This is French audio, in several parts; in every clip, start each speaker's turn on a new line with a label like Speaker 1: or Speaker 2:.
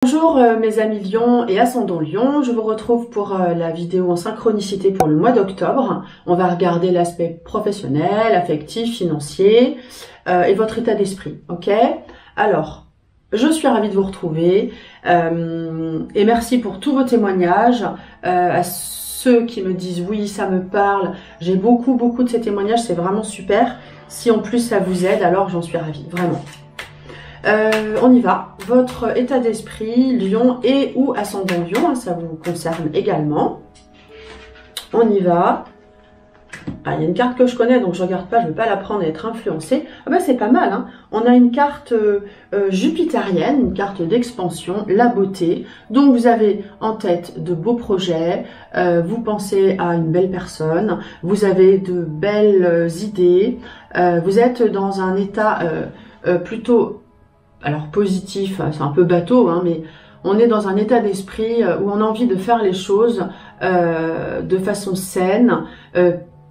Speaker 1: Bonjour mes amis Lion et ascendant Lion, je vous retrouve pour la vidéo en synchronicité pour le mois d'octobre. On va regarder l'aspect professionnel, affectif, financier et votre état d'esprit, ok? Alors, je suis ravie de vous retrouver et merci pour tous vos témoignages, à ceux qui me disent oui ça me parle, j'ai beaucoup de ces témoignages, c'est vraiment super. Si en plus ça vous aide, alors j'en suis ravie, vraiment. On y va. Votre état d'esprit, Lion et ou ascendant Lion, hein, ça vous concerne également. On y va. Ah, il y a une carte que je connais, donc je regarde pas, je ne veux pas la prendre et être influencée. Ah bah c'est pas mal, hein. On a une carte jupitérienne, une carte d'expansion, la beauté. Donc vous avez en tête de beaux projets, vous pensez à une belle personne, vous avez de belles idées, vous êtes dans un état plutôt... Alors positif, c'est un peu bateau, hein, mais on est dans un état d'esprit où on a envie de faire les choses de façon saine,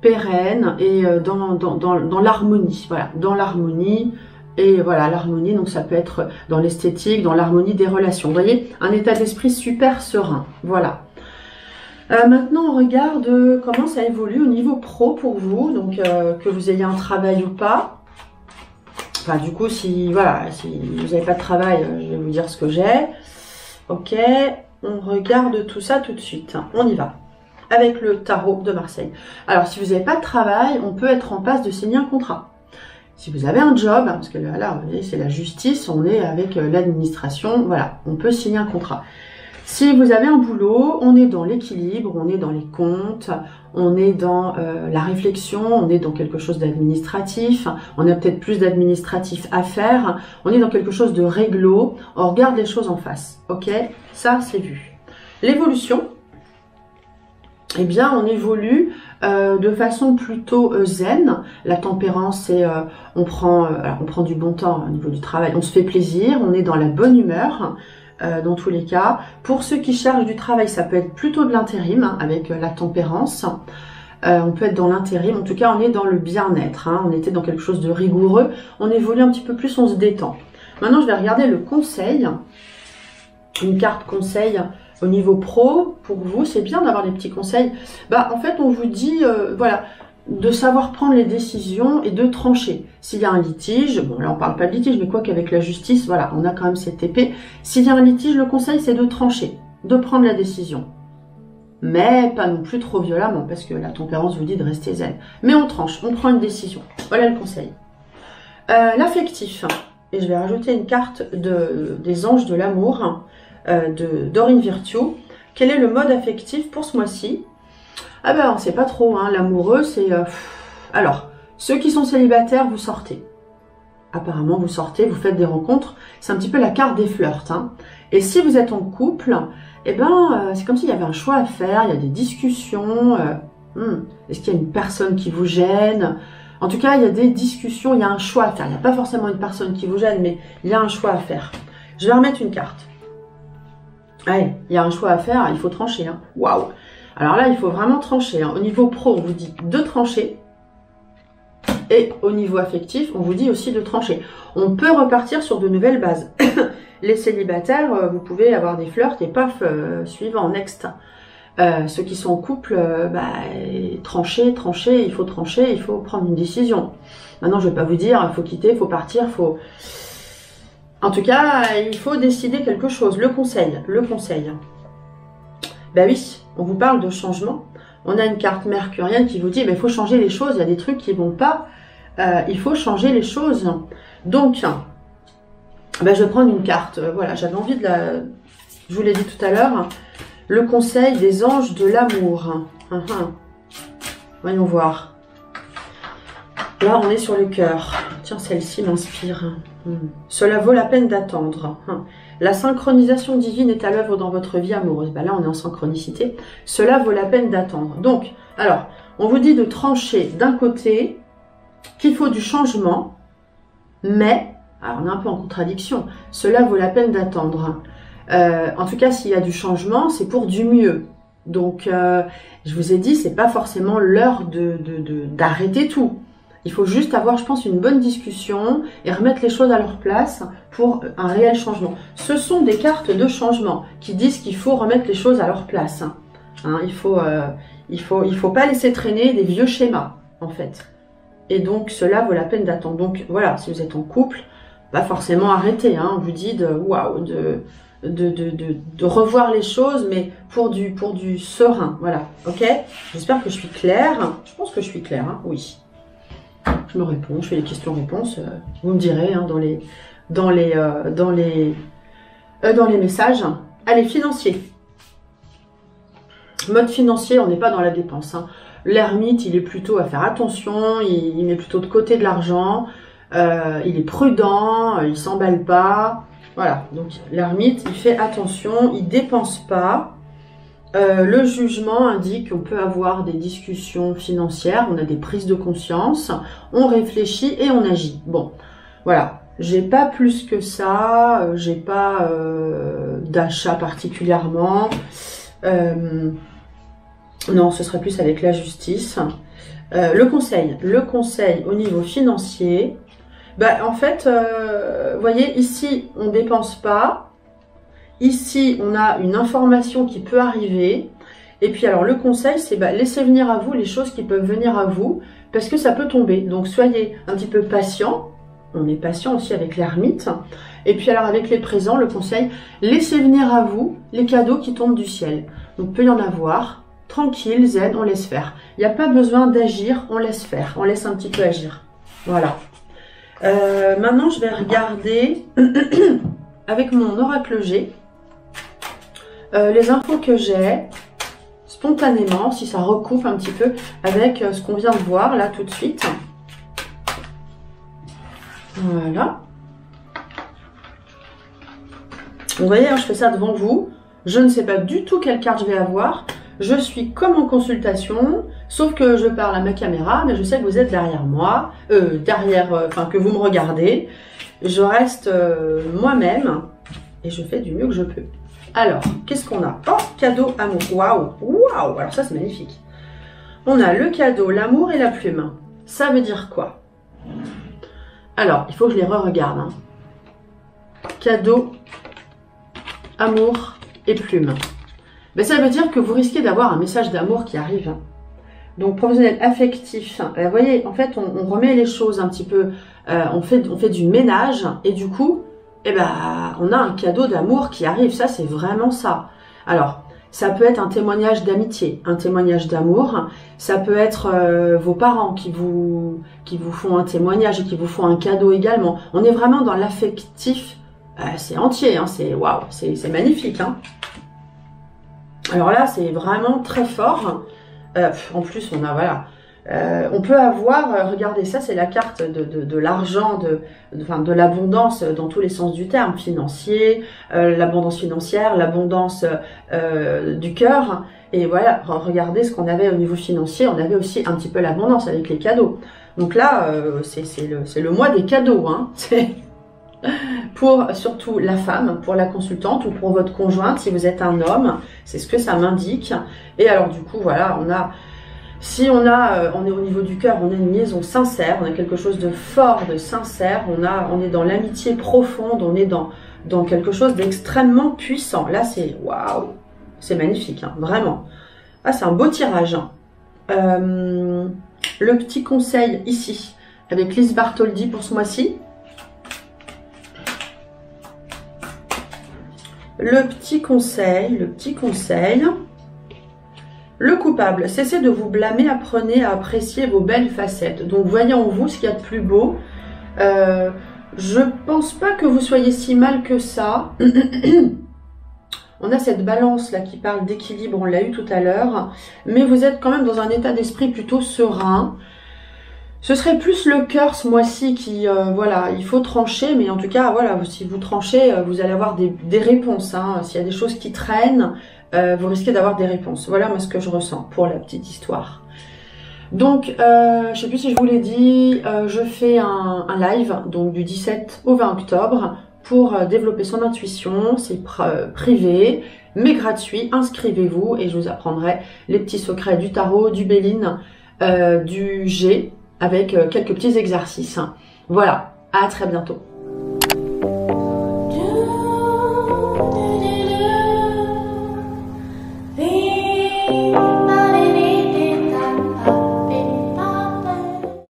Speaker 1: pérenne et dans l'harmonie. Voilà, dans l'harmonie. Et voilà, l'harmonie, donc ça peut être dans l'esthétique, dans l'harmonie des relations. Vous voyez, un état d'esprit super serein. Voilà. Maintenant, on regarde comment ça évolue au niveau pro pour vous, donc que vous ayez un travail ou pas. Enfin, du coup, si voilà, si vous n'avez pas de travail, je vais vous dire ce que j'ai. Ok, on regarde tout ça tout de suite. On y va. Avec le tarot de Marseille. Alors, si vous n'avez pas de travail, on peut être en passe de signer un contrat. Si vous avez un job, parce que là, c'est la justice, on est avec l'administration, voilà, on peut signer un contrat. Si vous avez un boulot, on est dans l'équilibre, on est dans les comptes, on est dans la réflexion, on est dans quelque chose d'administratif, on a peut-être plus d'administratif à faire, on est dans quelque chose de réglo, on regarde les choses en face, ok? Ça, c'est vu. L'évolution, eh bien, on évolue de façon plutôt zen. La tempérance, c'est on prend du bon temps au niveau du travail, on se fait plaisir, on est dans la bonne humeur. Dans tous les cas, pour ceux qui cherchent du travail, ça peut être plutôt de l'intérim, hein, avec la tempérance. On peut être dans l'intérim, en tout cas on est dans le bien-être, hein, on était dans quelque chose de rigoureux, on évolue un petit peu plus, on se détend. Maintenant je vais regarder le conseil, une carte conseil au niveau pro. Pour vous, c'est bien d'avoir des petits conseils. Bah, en fait on vous dit, voilà, de savoir prendre les décisions et de trancher. S'il y a un litige, bon là on parle pas de litige, mais quoi qu'avec la justice, voilà, on a quand même cette épée. S'il y a un litige, le conseil c'est de trancher, de prendre la décision. Mais pas non plus trop violemment, parce que la tempérance vous dit de rester zen. Mais on tranche, on prend une décision. Voilà le conseil. L'affectif, et je vais rajouter une carte des anges de l'amour, Dorine Virtue. Quel est le mode affectif pour ce mois-ci? Ah ben, on sait pas trop, hein. L'amoureux, c'est... Alors, ceux qui sont célibataires, vous sortez. Apparemment, vous sortez, vous faites des rencontres. C'est un petit peu la carte des flirts, hein. Et si vous êtes en couple, eh ben, c'est comme s'il y avait un choix à faire, il y a des discussions. Est-ce qu'il y a une personne qui vous gêne? En tout cas, il y a des discussions, il y a un choix à faire. Il n'y a pas forcément une personne qui vous gêne, mais il y a un choix à faire. Je vais remettre une carte. Allez, il y a un choix à faire, il faut trancher, hein. Waouh! Alors là, il faut vraiment trancher, hein. Au niveau pro, on vous dit de trancher. Et au niveau affectif, on vous dit aussi de trancher. On peut repartir sur de nouvelles bases. Les célibataires, vous pouvez avoir des flirts et paf, suivant, next. Ceux qui sont en couple, trancher, il faut trancher, il faut prendre une décision. Maintenant, je ne vais pas vous dire, il faut quitter, il faut partir, il faut... En tout cas, il faut décider quelque chose. Le conseil. Ben oui, on vous parle de changement. On a une carte mercurienne qui vous dit, il faut changer les choses, il y a des trucs qui vont pas. Il faut changer les choses. Donc, je vais prendre une carte. Voilà, j'avais envie de la... Je vous l'ai dit tout à l'heure. Le conseil des anges de l'amour. Voyons voir. Là, on est sur le cœur. Tiens, celle-ci m'inspire. Cela vaut la peine d'attendre. La synchronisation divine est à l'œuvre dans votre vie amoureuse. Ben là, on est en synchronicité. Cela vaut la peine d'attendre. Donc, alors, on vous dit de trancher d'un côté qu'il faut du changement, mais, alors on est un peu en contradiction, cela vaut la peine d'attendre. En tout cas, s'il y a du changement, c'est pour du mieux. Donc, je vous ai dit, c'est pas forcément l'heure d'arrêter tout. Il faut juste avoir, je pense, une bonne discussion et remettre les choses à leur place pour un réel changement. Ce sont des cartes de changement qui disent qu'il faut remettre les choses à leur place. Hein, il faut pas laisser traîner des vieux schémas, en fait. Et donc, cela vaut la peine d'attendre. Donc, voilà, si vous êtes en couple, pas forcément arrêter. Hein, on vous dit de revoir les choses, mais pour du serein. Voilà, ok? J'espère que je suis claire. Je pense que je suis claire, hein, oui. Je me réponds, je fais les questions-réponses. Vous me direz hein, dans les messages. Allez, financier. Mode financier, on n'est pas dans la dépense. Hein. L'ermite, il est plutôt à faire attention, il met plutôt de côté de l'argent, il est prudent, il s'emballe pas. Voilà, donc l'ermite, il fait attention, il dépense pas. Le jugement indique qu'on peut avoir des discussions financières, on a des prises de conscience, on réfléchit et on agit. Bon, voilà, j'ai pas plus que ça, j'ai pas d'achat particulièrement. Non, ce serait plus avec la justice. Le conseil au niveau financier, bah, en fait, vous voyez, ici, on ne dépense pas. Ici, on a une information qui peut arriver. Et puis, alors, le conseil, c'est bah, laissez venir à vous les choses qui peuvent venir à vous parce que ça peut tomber. Donc, soyez un petit peu patient. On est patient aussi avec l'ermite. Et puis, alors, avec les présents, le conseil, laissez venir à vous les cadeaux qui tombent du ciel. Donc, peut y en avoir. Tranquille, zen, on laisse faire. Il n'y a pas besoin d'agir, on laisse faire. On laisse un petit peu agir. Voilà. Maintenant, je vais regarder avec mon oracle G les infos que j'ai spontanément, si ça recoupe un petit peu avec ce qu'on vient de voir là tout de suite. Voilà. Vous voyez, hein, je fais ça devant vous. Je ne sais pas du tout quelle carte je vais avoir. Je suis comme en consultation, sauf que je parle à ma caméra, mais je sais que vous êtes derrière moi, enfin que vous me regardez. Je reste moi-même et je fais du mieux que je peux. Alors, qu'est-ce qu'on a? Oh, cadeau, amour. Waouh, waouh. Alors ça, c'est magnifique. On a le cadeau, l'amour et la plume. Ça veut dire quoi? Alors, il faut que je les re-regarde. Hein. Cadeau, amour et plume. Ben, ça veut dire que vous risquez d'avoir un message d'amour qui arrive. Donc, professionnel affectif. Vous voyez, en fait, on remet les choses un petit peu. On fait du ménage et du coup, eh ben, on a un cadeau d'amour qui arrive. Ça, c'est vraiment ça. Alors, ça peut être un témoignage d'amitié, un témoignage d'amour. Ça peut être vos parents qui vous font un témoignage et qui vous font un cadeau également. On est vraiment dans l'affectif. C'est entier, hein, c'est waouh, c'est magnifique. Hein. Alors là, c'est vraiment très fort. En plus, on a, voilà, on peut avoir, regardez ça, c'est la carte de l'argent, de l'abondance dans tous les sens du terme, financier, l'abondance financière, l'abondance du cœur. Et voilà, regardez ce qu'on avait au niveau financier, on avait aussi un petit peu l'abondance avec les cadeaux. Donc là, c'est le mois des cadeaux, hein. Pour surtout la femme, pour la consultante ou pour votre conjointe, si vous êtes un homme, c'est ce que ça m'indique. Et alors du coup, voilà, si on est au niveau du cœur, on a une liaison sincère, on a quelque chose de fort, de sincère, on est dans l'amitié profonde, on est dans quelque chose d'extrêmement puissant. Là, c'est waouh, c'est magnifique, hein, vraiment. Ah, c'est un beau tirage. Hein. Le petit conseil ici, avec Lise Bartholdi pour ce mois-ci. Le petit conseil, le coupable, cessez de vous blâmer, apprenez à apprécier vos belles facettes. Donc voyez en vous ce qu'il y a de plus beau. Je pense pas que vous soyez si mal que ça. On a cette balance là qui parle d'équilibre, on l'a eu tout à l'heure. Mais vous êtes quand même dans un état d'esprit plutôt serein. Ce serait plus le cœur ce mois-ci qui, voilà, il faut trancher, mais en tout cas, voilà, si vous tranchez, vous allez avoir des réponses. Hein. S'il y a des choses qui traînent, vous risquez d'avoir des réponses. Voilà moi ce que je ressens pour la petite histoire. Donc, je ne sais plus si je vous l'ai dit, je fais un live donc du 17 au 20 octobre pour développer son intuition. C'est privé, mais gratuit. Inscrivez-vous et je vous apprendrai les petits secrets du tarot, du Béline, du G. avec quelques petits exercices. Voilà, à très bientôt.